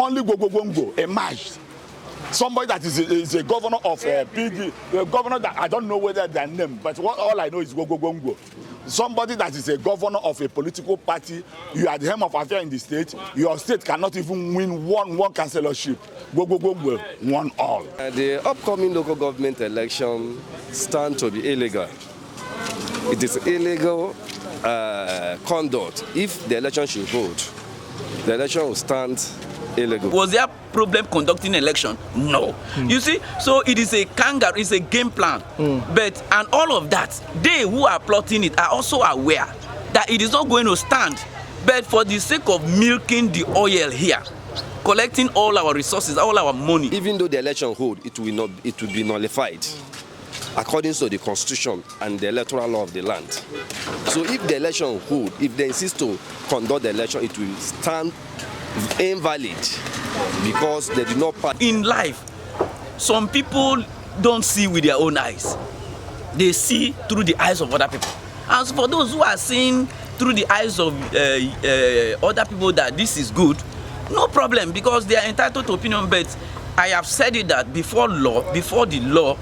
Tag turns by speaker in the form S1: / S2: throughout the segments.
S1: Only Gogogongo emerged. Somebody that is a governor of PG, a governor that I don't know whether their name, but all I know is Gogogongo. Somebody that is a governor of a political party, you are the helm of affairs in the state, your state cannot even win one councillorship. Gogogongo won all.
S2: The upcoming local government election stand to be illegal. It is illegal conduct. If the election should hold, the election will stand illegal.
S3: Was there a problem conducting election? No. You see, so it is a kangaroo, it's a game plan. But, and all of that, they who are plotting it are also aware that it is not going to stand. But for the sake of milking the oil here, collecting all our resources, all our money.
S2: Even though the election hold, it will be nullified according to the constitution and the electoral law of the land. So if the election hold, if they insist to conduct the election, it will stand invalid because they do not pass.
S3: In life, some people don't see with their own eyes. They see through the eyes of other people. As for those who are seeing through the eyes of other people that this is good, no problem, because they are entitled to opinion. But I have said it that before the law,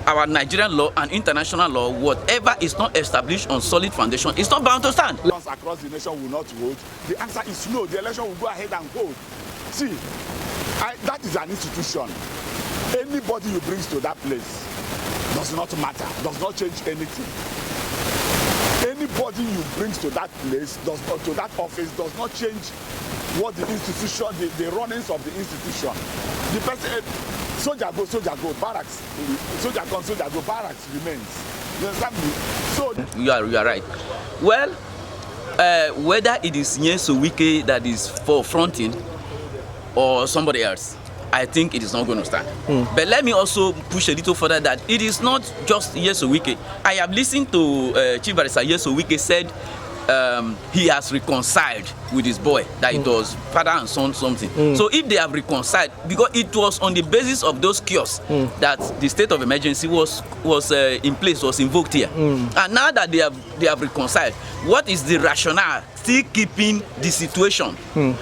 S3: our Nigerian law and international law, whatever is not established on solid foundation is not bound to stand.
S1: Across the nation will not vote. The answer is no. The election will go ahead and vote. See, that is an institution. Anybody you bring to that place does not matter, does not change anything. Anybody you bring to that place, to that office, does not change what the institution, the runnings of the institution. The person, soldier go, barracks, soldier go, barracks remains. You understand me? So
S3: you are right. Well, whether it is Nyeso Wike that is for fronting or somebody else, I think it is not going to stand. But let me also push a little further that it is not just Nyeso Wike. I have listened to Chief Barrister Nyeso Wike said he has reconciled with his boy, that it was father and son something. So if they have reconciled, because it was on the basis of those kiosks that the state of emergency was in place, was invoked here. And now that they have reconciled, what is the rationale still keeping the situation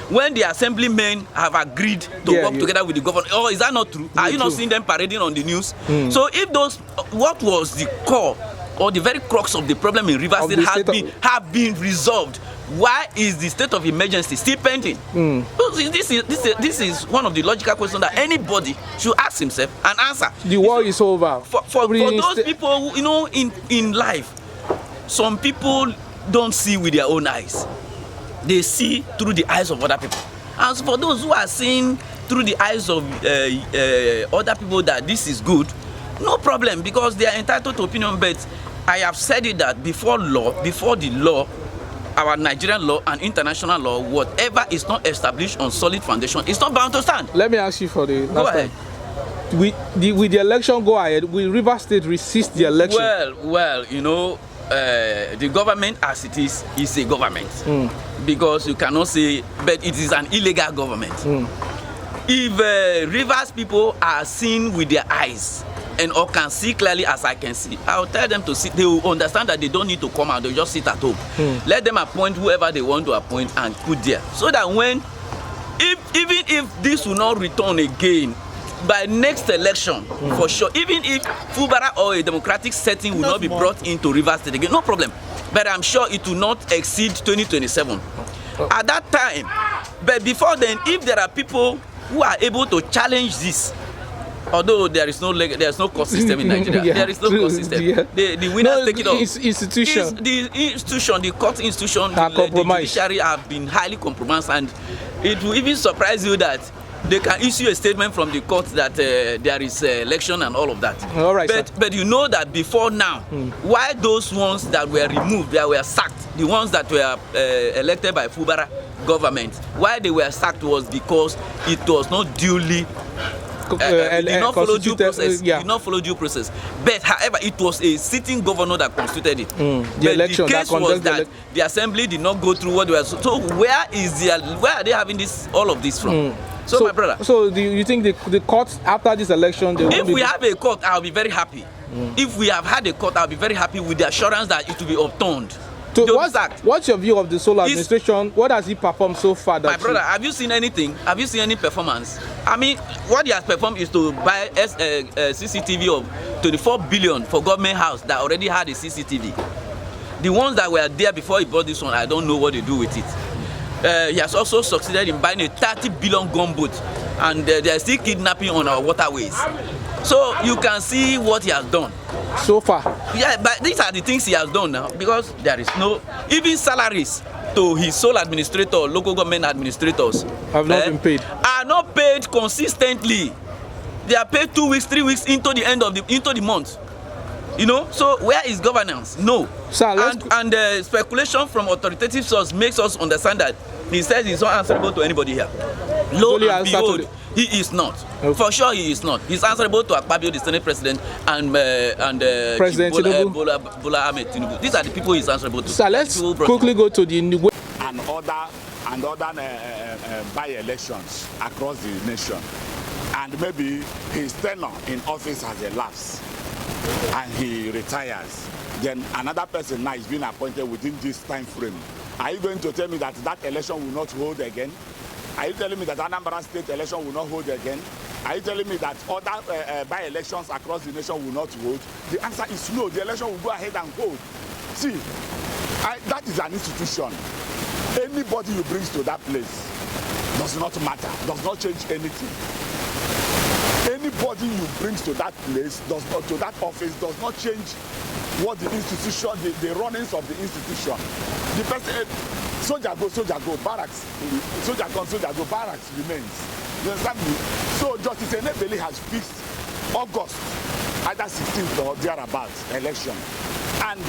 S3: when the assemblymen have agreed to work together with the government? Oh, is that not true? Are you not seeing them parading on the news? So if those, what was the core or the very crux of the problem in Rivers State have been resolved, why is the state of emergency still pending? This is one of the logical questions that anybody should ask himself and answer.
S4: The war is over.
S3: For those people who, you know, in life, some people don't see with their own eyes. They see through the eyes of other people. As for those who are seeing through the eyes of other people that this is good, no problem, because they are entitled to opinion. But I have said it that before the law, our Nigerian law and international law, whatever is not established on solid foundation is not bound to stand.
S4: Let me ask you for the
S3: go ahead.
S4: Will the election go ahead? Will Rivers State resist the election?
S3: Well, you know, the government as it is a government, because you cannot say, but it is an illegal government. If Rivers people are seeing with their eyes and or can see clearly as I can see, I'll tell them to sit. They will understand that they don't need to come out, they just sit at home. Let them appoint whoever they want to appoint and put there, so that even if this will not return again by next election, for sure, even if Fubara or a democratic setting will not be brought into Rivers State again, no problem. But I'm sure it will not exceed 2027 at that time. But before then, if there are people who are able to challenge this, although there is no court system in Nigeria, there is no court system. The winners take it off. The court institution, the judiciary have been highly compromised, and it will even surprise you that they can issue a statement from the court that there is election and all of that.
S4: All right,
S3: but you know that before now, why those ones that were removed, that were sacked, the ones that were elected by Fubara government, why they were sacked was because it was not duly did not follow due process. Did not follow due process. But however, it was a sitting governor that constituted it. The case was that the assembly did not go through what they were. So where are they having all of this from? So my brother.
S4: So do you think the court after this election?
S3: If we have a court, I'll be very happy. If we have had a court, I'll be very happy with the assurance that it will be overturned.
S4: What's your view of the Solo administration? What has he performed so far?
S3: My brother, have you seen anything? Have you seen any performance? I mean, what he has performed is to buy CCTV of 24 billion for government house that already had a CCTV. The ones that were there before he bought this one, I don't know what they do with it. He has also succeeded in buying a 30 billion gunboat, and they are still kidnapping on our waterways. So you can see what he has done
S4: so far.
S3: Yeah, but these are the things he has done now, because there is no even salaries to his sole administrator, local government administrators
S4: have not been paid. Are
S3: not paid consistently. They are paid 2 weeks, 3 weeks into the end of the month. You know, so where is governance? No.
S4: Sir,
S3: and the speculation from authoritative source makes us understand that he says he's not answerable to anybody here. Lo and behold, he is not. Okay. For sure, he is not. He's answerable to Akpabio, the Senate President, and
S4: President
S3: Bola Ahmed Tinubu. These are the people he's answerable to.
S4: So let's quickly go to the
S1: and other by-elections across the nation, and maybe his tenure in office has elapsed, and he retires. Then another person now is being appointed within this time frame. Are you going to tell me that that election will not hold again? Are you telling me that Anambra State election will not hold again? Are you telling me that other by-elections across the nation will not hold? The answer is no. The election will go ahead and hold. See, that is an institution. Anybody you bring to that place does not matter, does not change anything. Anybody you bring to that place, to that office, does not change what the institution, the runnings of the institution. The person, soldier go, barracks, soldier go, barracks remains. You understand me? So Justice Enebeli has fixed August, either 16th or thereabouts, election. And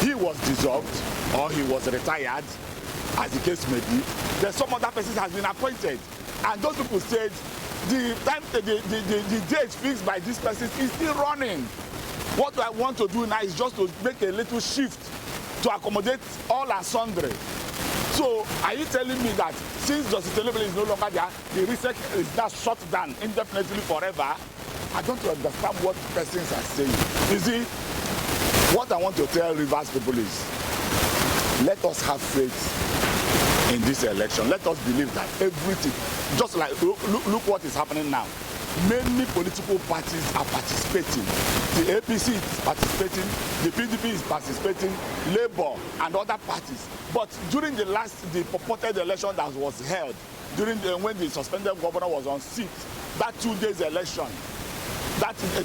S1: he was dissolved or he was retired, as the case may be. Then some other person has been appointed. And those people said the date fixed by this person is still running. What I want to do now is just to make a little shift to accommodate all and sundry. So are you telling me that since Justice Enebeli is no longer there, the research is now shut down indefinitely forever? I don't understand what persons are saying. You see, what I want to tell Rivers people is, let us have faith in this election. Let us believe that everything, just like, look what is happening now. Many political parties are participating. The APC is participating, the PDP is participating, Labour and other parties. But during the purported election that was held, when the suspended governor was on seat, that 2 days election, that is a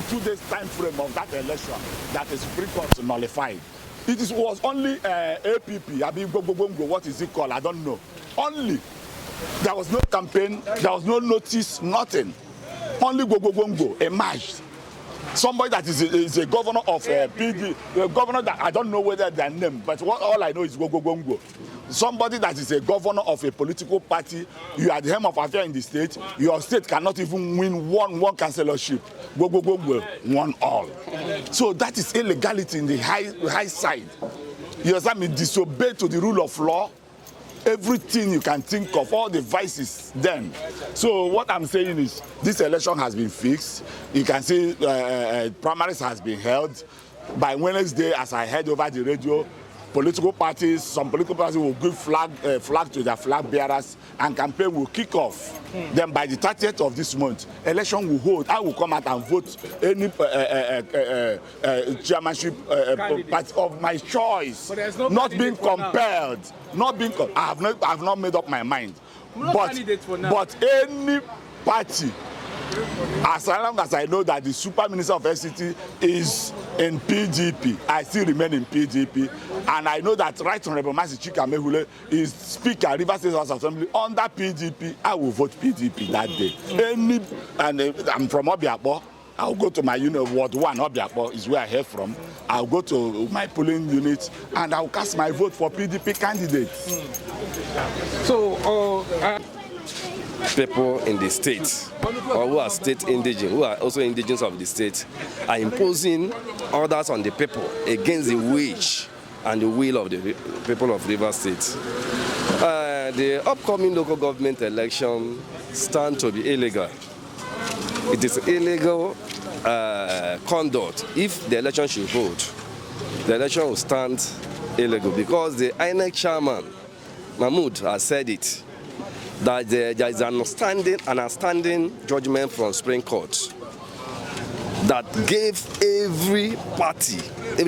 S1: 2 days time frame of that election that the Supreme Court nullified. It was only APP, what is it called? I don't know. Only. There was no campaign, there was no notice, nothing. Only go emerged. Somebody that is a governor of PD, a governor that I don't know whether their name, but all I know is go. Somebody that is a governor of a political party, you are the helm of affairs in the state, your state cannot even win one councillorship. Go, won all. So that is illegality in the high side. You understand me? Disobey to the rule of law. Everything you can think of, all the vices then. So what I'm saying is, this election has been fixed. You can see primaries has been held. By Wednesday, as I heard over the radio, some political parties will give flag to their flag bearers, and campaign will kick off. Then by the 30th of this month, election will hold. I will come out and vote any chairmanship party of my choice, not being compelled. I have not made up my mind. But any party, as long as I know that the Super Minister of FCT is in PDP, I still remain in PDP, and I know that Right Honorable Mercy Chika Mehule is Speaker, Rivers State House of Assembly under PDP. I will vote PDP that day. I'm from Obiakpo. I'll go to my unit, Ward 1, Obiakpo is where I hail from. I'll go to my polling unit and I'll cast my vote for PDP candidates.
S4: So,
S2: people in the state, or who are state indigenous, who are also indigenous of the state, are imposing orders on the people against the wish and the will of the people of Rivers State. The upcoming local government election stand to be illegal. It is illegal conduct. If the election should hold, the election will stand illegal because the INEC chairman, Mahmood, has said it, that there is an outstanding judgment from Supreme Court that gave every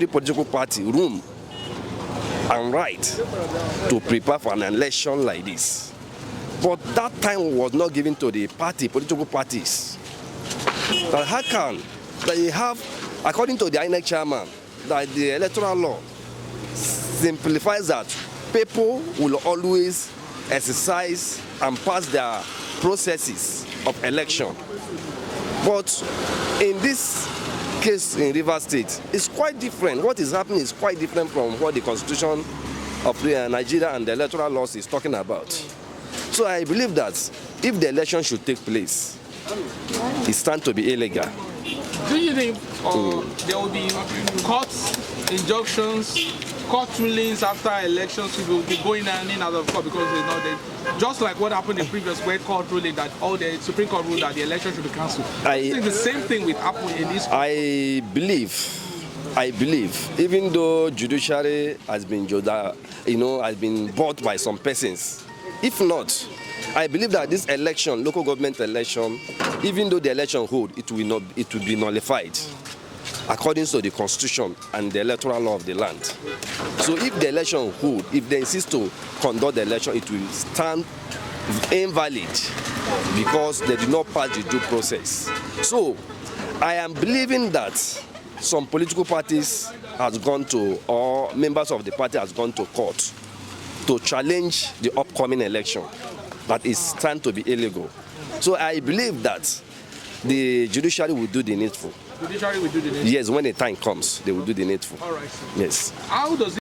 S2: political party room and right to prepare for an election like this. But that time was not given to the political parties. But how can they have, according to the INEC chairman, that the electoral law simplifies that people will always exercise and pass their processes of election. But in this case in Rivers State, it's quite different. What is happening is quite different from what the Constitution of Nigeria and the electoral laws is talking about. So I believe that if the election should take place, it stands to be illegal.
S4: Do you think there will be court injunctions, court rulings after elections? People will be going in and out of court because they're not there. Just like what happened in previous where court ruling that all the Supreme Court ruled that the election should be cancelled. I think the same thing will happen in this.
S2: I believe, even though judiciary has been, has been bought by some persons, if not, I believe that this election, local government election, even though the election hold, it will be nullified according to the Constitution and the electoral law of the land. So if the election hold, if they insist to conduct the election, it will stand invalid because they did not pass the due process. So I am believing that some political parties has gone to, or members of the party has gone to court to challenge the upcoming election that is stand to be illegal. So I believe that the judiciary will do the needful.
S4: Judiciary will do the needful?
S2: Yes, when the time comes, they will do the needful.
S4: All right, sir.
S2: Yes.
S4: How does